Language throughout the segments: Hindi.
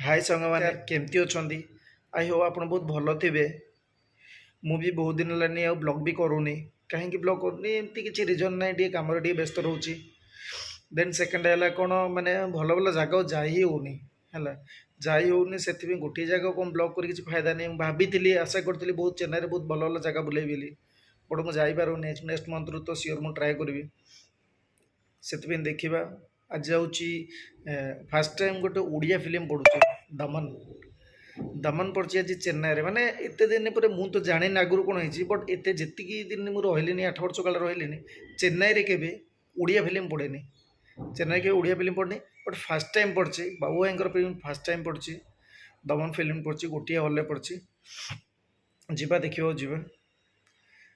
हाय संग मैंने केमती अच्छी आई होप आप बहुत भल थे। मुझे बहुत दिन है ब्लॉग भी करूनी कहीं ब्लॉग करूनी एमती किसी रिजन ना कम व्यस्त रोची। देन सेकेंड है कौन माने भल भल जगह जाई होनी है जाई होनी से गोटे जगह कौन ब्लॉग कर फायदा नहीं भाभी आशा करी बहुत चेन्नई बहुत भल भल जगह बुले बट मुझे जापर नेक्स्ट मंथ रू तो सियोर मुझे ट्राए करी से देखा। आज जाऊँ फास्ट टाइम गोटे ओडिया फिल्म पढ़ुचे दमन दमन पड़ी आज चेन्नई माने एत दिन पर मुझे तो जानी आगुरी कौन हो बट एत जी दिन मुझे रही 8 वर्ष काल रही चेन्नई के ओडिया फिल्म पढ़ेनि चेन्नई के ओडिया फिल्म पढ़नी बट फास्ट टाइम पढ़ी बाबू भाई फिल्म फास्ट टाइम पढ़ी दमन फिल्म पढ़ी गोटे हल पढ़ी जीवा देखा जीवा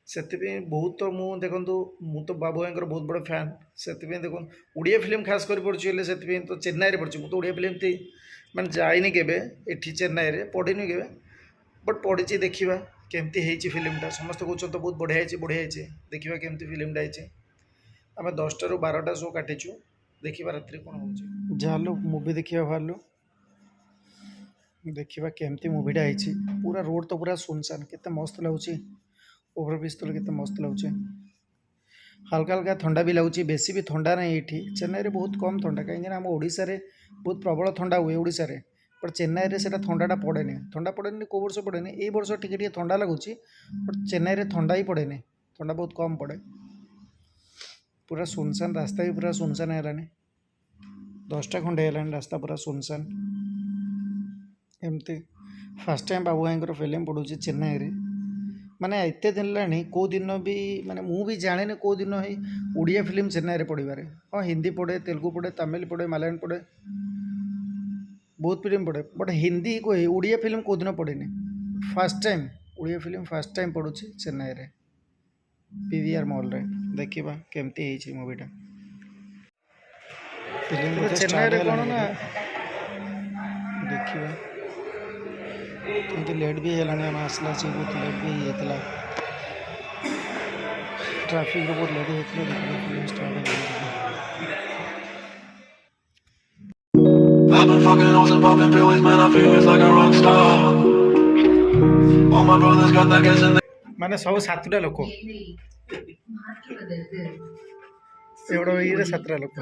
से बहुत तो मुझे देखूँ मु तो बाबू भाई बहुत बड़ा फैन से देखो ओडिया फिल्म खास कर पढ़ी से तो चेन्नई पढ़ी मुझे तो ओडिया फिल्म थी मैंने जाइनी के चेन्नई रे पढ़ीनि के बट पढ़ी देखा केमती फिल्मटा समस्त कहते तो बहुत बढ़िया देखा केमती फिल्मटा आम 10टा ରୁ 12ଟା शो काटिचु देखा रात्रि कौन हो जालो मूवी देखा बाहर देखा केमती मूवीटा है पूरा रोड तो पूरा सुनसान केते मस्त लगुच ओवर ब्रिज तले केते मस्त लगुच हल्का हल्का ठंडा भी लगुच बेसी भी ठंडा नहीं ये चेन्नई में बहुत कम ठंडा कहीं आम ओडिशा रे बहुत प्रबल ठंडा हुए ओडिशा रे बट चेन्नई रे सेटा ठंडाटा पड़ेनि ठंडा पड़ेनि को वर्ष पड़ेनि ये वर्ष टिके ठंडा लगुच बट चेन्नई रे ठंडा ही पड़ेनि ठंडा बहुत कम पड़े पूरा सुनसान रास्ता भी पूरा सुनसान है 10टा खंडे है रास्ता पूरा सुनसान एमती फास्ट टाइम बाबू भाई फिल्म पढ़ुची चेन्नई रे माने एत दिन लानी कौ दिन भी माने मु भी जाने कौ दिन ही ओडिया फिल्म चेन्नई रे पढ़वे हाँ हिंदी पढ़े तेलुगु पढ़े तमिल पढ़े मलयालम पढ़े बहुत फिल्म पढ़े बट हिंदी को ओडिया फिल्म कौ दिन पढ़ेनि first time Odia film first time पढ़ुची चेन्नई रे पीवीआर मॉल रे देखा केमती मूवीटा फिल्म चेन्नई रे कौन ना देखा क्योंकि लेट भी है आम आसला बहुत लेट भी होता ट्राफिक बहुत लेट होता film start I've been fucking hoes and popping pills, man, I feel it's like a rock star. All my brothers got that gas in the माने सब 7टा लोक एवढा वेगळे 17 लोक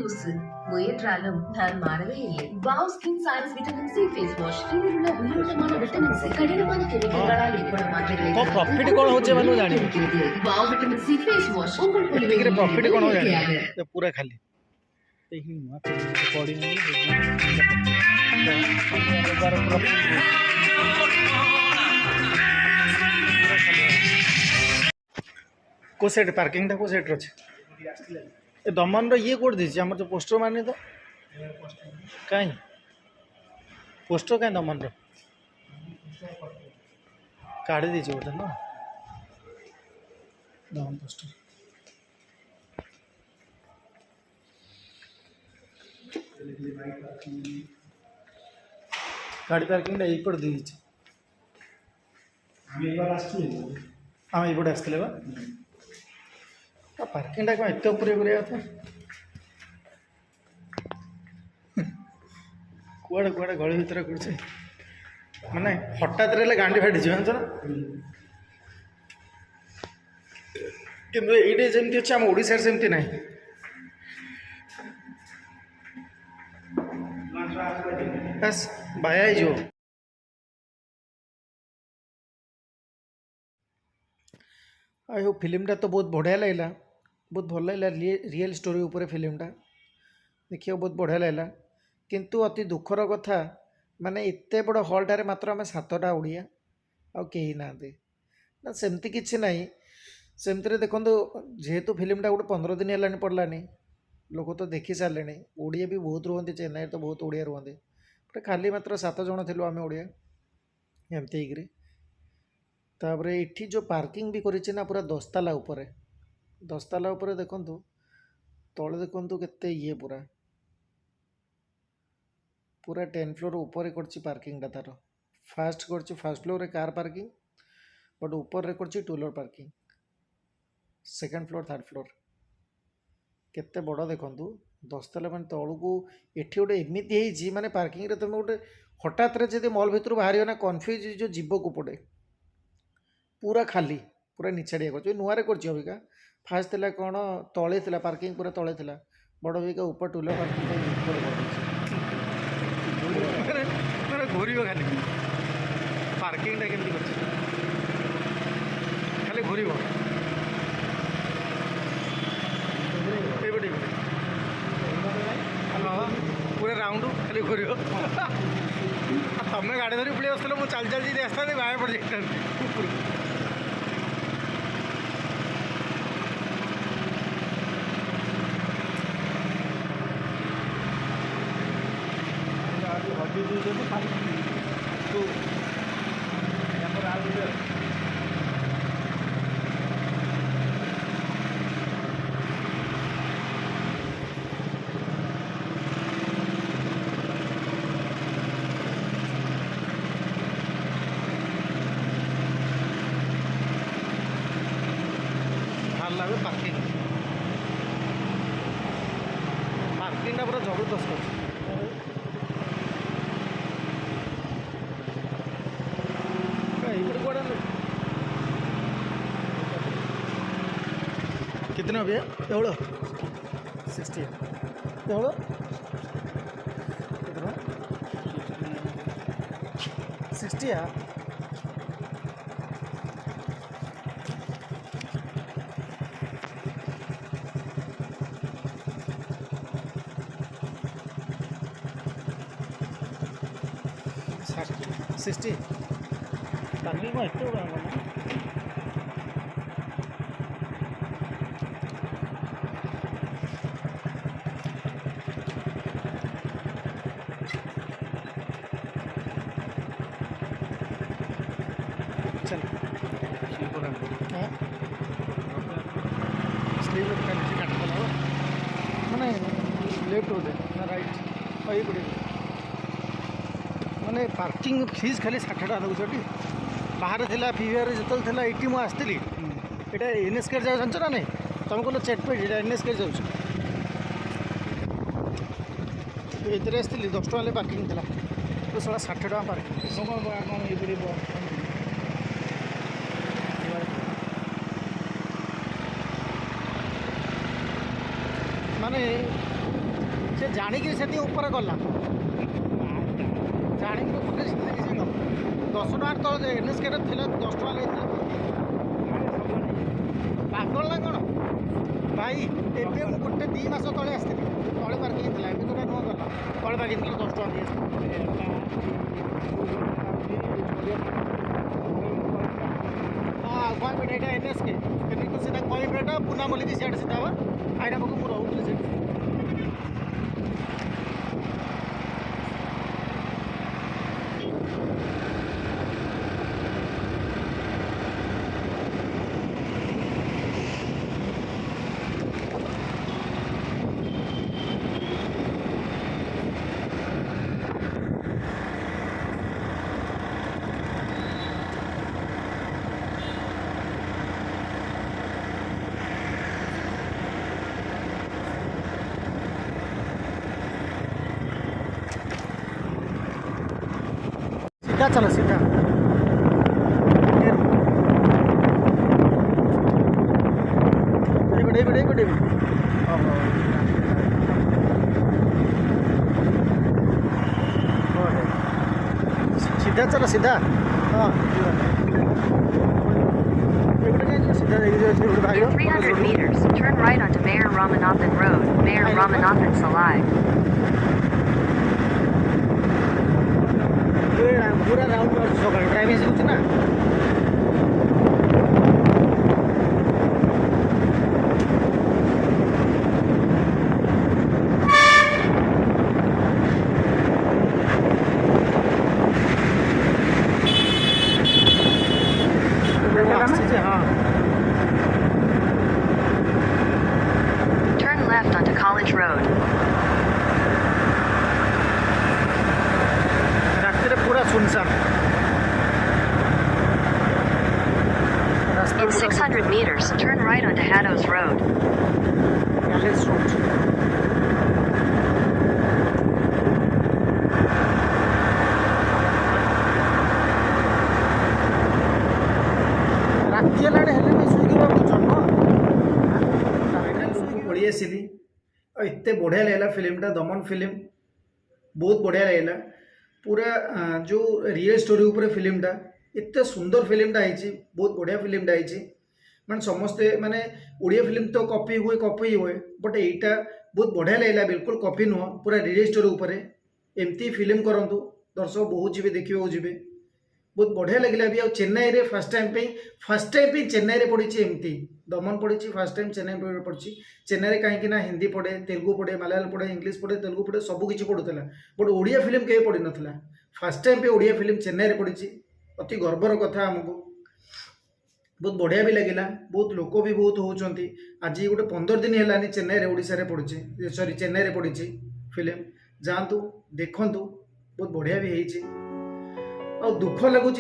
முயற்றாலும் நான் மாறவே இல்லை. Wow skin science vitamin C face wash இதிலுள்ள உயிரோட்டமான விட்டமின் சி கடினமான கெமிக்கல்களால் ஏற்படும் மாற்றங்களை तो प्रॉफिट कोण होचे मानु जानी வாவ் விட்டமின் सी ஃபேஸ் வாஷ் உங்கள் பொலிவே प्रॉफिट कोण हो जानी तो पूरा खाली ही मात्र रिकॉर्डिंग को साइड पार्किंग टा को साइड रे ए दमन रो ये कोड दीजिए हमर तो पोस्टर मारने तो कहीं पोस्टर कहीं दमन रो काढ़ी दीजिए बोलते ना दमन पोस्टर गाड़ी पार्किंग टा इपड़ दीजिए हाँ इपड़े आसते बा पार्किंग कौन एत उपर था कुआड़े कुआड़े गली भितर कर माने हठात गांडी फाटी जानच ना कि ये जमी अच्छे आम ओडिशा सेमती ना बस बाया जो आई होप फिल्मटा तो बहुत बढ़िया लगला बहुत भल लगला रियल स्टोरी ऊपर फिल्मटा देखिए बहुत बढ़िया लगला किंतु अति दुखर कथा माने एते बड़ हॉलटारे मात्र आम 7टा ओडिया आउ कहीं ना ना सेमती किसी ना सेमती देखो जेहेतु फिल्मटा गोटे 15 दिन है पड़लानी लोक तो देखी सारे ओडिया भी बहुत रुहति चेन्नई तो बहुत ओडिया रुहति खाली मात्र 7 जन थी आम ओडिया एमती तापर ये जो पार्किंग भी करी ना पूरा 10 ताला उपर देखु तले देखु के ये पूरा पूरा 10 फ्लोर ऊपर कर पार्किंग तार फास्ट कर फास्ट फ्लोर रे कार पार्किंग बट ऊपर कर 2 floor parking second floor third floor केते बड़ देखु 10 ତାଲା ମାନେ ତଳକୁ ଏଠି ଗୋଟେ ଏମିତି ହେଇଛି ମାନେ ପାର୍କିଂରେ ତୁମେ ଗୋଟେ ହଠାତ୍ରେ ଯଦି ମଲ୍ ଭିତରୁ ବାହାରିବ ନା କନଫ୍ୟୁଜ୍ ହେଇଯିବ ଯିବ କୋପଟେ ପୁରା ଖାଲି ପୁରା ନିଛାଡ଼ିଆ କରିଛି ନୂଆରେ କରିଛି ଅବିକା ଫାଷ୍ଟ ଥିଲା କ'ଣ ତଳେ ଥିଲା ପାର୍କିଂ ପୁରା ତଳେ ଥିଲା ବଡ଼ ଅବିକା ଉପର ଟୁଲ ପାର୍କିଂ ପାଇଁ ଉପରେ କରିଦେଇଛି ଘୁରିବ ଖାଲି ପାର୍କିଂଟା କେମିତି କରିଛି ଖାଲି ଘୁରିବ ଏଇପଟେ ପୁରା ରାଉଣ୍ଡ ଖାଲି ଘୁରିବ ତମେ ଗାଡ଼ି ଧରି ପଳେଇ ଆସୁଥିଲ ମୁଁ ଚାଲି ଚାଲି ଯଦି ଆସିଥାନ୍ତି ବାହାରେ ପଡ଼ିଯାଇଥାନ୍ତି ଉପରକୁ ଲାଗେ ପାର୍କିଂଟା ପୁରା ଜବରଦସ୍ତ ଅଛି ଏଇପଟେ କୁଆଡ଼େ कितने भैया एवढं 60 एवढं कितना 60 है 60 पार्किंग में एत चल स्लीव माने लेफ्ट हो ना राइट ये पड़े माने पार्किंग फीस खाली 60 टका नौकरी बाहर थिला पीवीआर जो थिला एटी मु आसती एटा एनएसके जाओ जानछ ना नहीं तुम कहल चेकपेट एटा एनएसके जाऊँ ये आसती 10 टका पार्किंग थिला तो 60 टका पार्किंग माने से जाणिक से ऊपर गला जाणिक 10 टकर तो एनएसके थी 10 टका लेते पागल ना कौन भाई एवं गोटे 2 मास तले आसती तले पार्किंग थी एवं तो नुआ गला तले पार्किंग 10 टका दिए हाँ कहीं ये एनएसके सीधा कहीं पेटा पुना बोलिक सीआड़े सीधा हाँ आईना पाक मुझे रोली से सीधा चलो सीधा सीधा चलो सीधा हाँ सीधा 300 meters, turn right onto Mayor Ramanathan Road, Mayor Ramanathan Salai. पूरा राउंड सकाल ड्राइविंग से ना हाँ Turn left onto College Road. पूरा सुनसान In 600 meters, turn right onto Haddows Road. Alice Road बढ़िया लगला फिल्मटा दमन फिल्म बहुत बढ़िया लगला पूरा जो रियल स्टोरी ऊपर फिल्मटा एत सुंदर फिल्मटा है बहुत बढ़िया फिल्मटा है माने समस्ते माने ओडिया फिल्म तो कॉपी हुए बट एटा बहुत बढ़िया लगला बिल्कुल कॉपी नुह पूरा रियल स्टोरी ऊपर एमती फिल्म करंतु दर्शक बहुत जी देखा जी बहुत बढ़िया लगे भी चेन्नई रे फर्स्ट टाइम पे चेन्नई रे पड़ी एमती दमन पड़ी फर्स्ट टाइम चेन्नई पड़ी चेन्नई रे कहीं ना हिंदी पढ़े तेलुगु पढ़े मलयालम पढ़े इंग्लिश पढ़े तेलुगु पढ़े सबकि पढ़ुला बट ओडिया फिल्म कहीं पड़ी नाला फर्स्ट टाइम पे ओडिया फिल्म चेन्नई रे पड़ी अति गर्वर कथा आमको बहुत बढ़िया भी लगे बहुत लोक भी बहुत होती आज गोटे 15 दिन है चेन्नई रे ओडिशा रे पड़ी सॉरी चेन्नई रे पड़ी फिल्म जातु देखु बहुत बढ़िया भी है आ दुख लगुच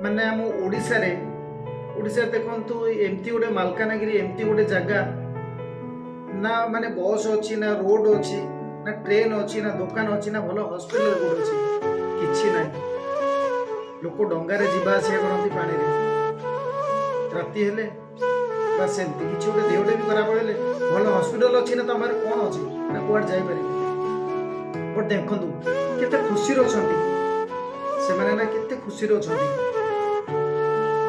माने आम ओडिशा रे देखु एमती गोटे मालकानगिरी एमती गोटे जगह ना माने बस अच्छी ना रोड अच्छी ना ट्रेन अच्छी ना दुकान अच्छी ना भल हॉस्पिटल कोड अच्छी किछि ना लोक डंगारे जीवा आसिया करती पानी रे राति हेले बस सेमती किछि गोटे देहटे भी खराब हेले भल हॉस्पिटल अच्छी ना तुम कौन अच्छी ना कुआड जाई पारे बट देखंतु केते खुशी रछंती से माने ना केते खुशी रछंती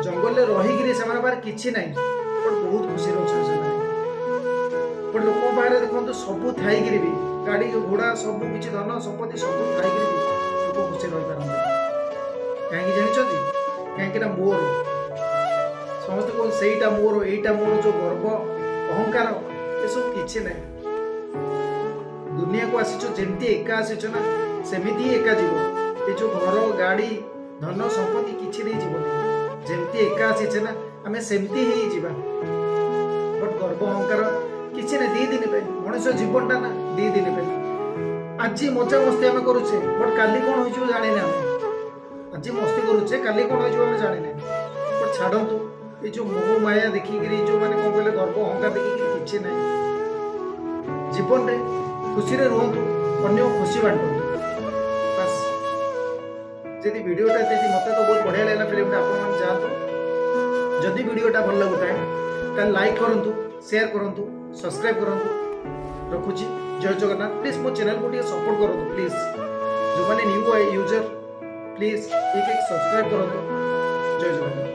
जंगल रहीगिरी से पार किछि नाई बट बहुत खुशी रछन से बट लोक बाहर देखो सबू थी भी गाड़ी घोड़ा सब किसी धन संपत्ति सब थी लोक खुशी रही पारते कहीं जानते कहीं मोर समस्त कौन सेटा मोर एटा मोर जो गर्व अहंकार ये सब किसी ना दुनिया को आसीच जमती एका आसीच ना सेमती ही एका जीव ये जो घर गाड़ी धन संपत्ति किसी नहीं जीवन जमती एका आसीचे ना आम सेमती ही जीवा बट गर्व अहंकार किसी ना 2 दिन पे मनुष्य जीवनटा ना 2 दिन पे आज मजा मस्ती आम करुचे बट काली कौन हो जाने आज मस्ती करुचे काली कौन हो जाने बट छाड़ू ये जो मोह माया देखिकी जो मैंने कौन कहले गर्व अहंकार देखिकी किसी ना जीवन रे खुशी रे रुहतु अन्य खुशी बांटू बस जदि वीडियोटा देखी मत तो बहुत बढ़िया लगा फिल्मटा आप जातु जदि वीडियोटा भल लगुए तो लाइक करूँ शेयर करूँ सब्सक्राइब करूँ रखुची जय जगन्नाथ प्लीज मो चैनल को सपोर्ट करूँ प्लीज जो मैंने न्यू यूजर प्लीज एक सब्सक्राइब करूँ जय जगन्नाथ।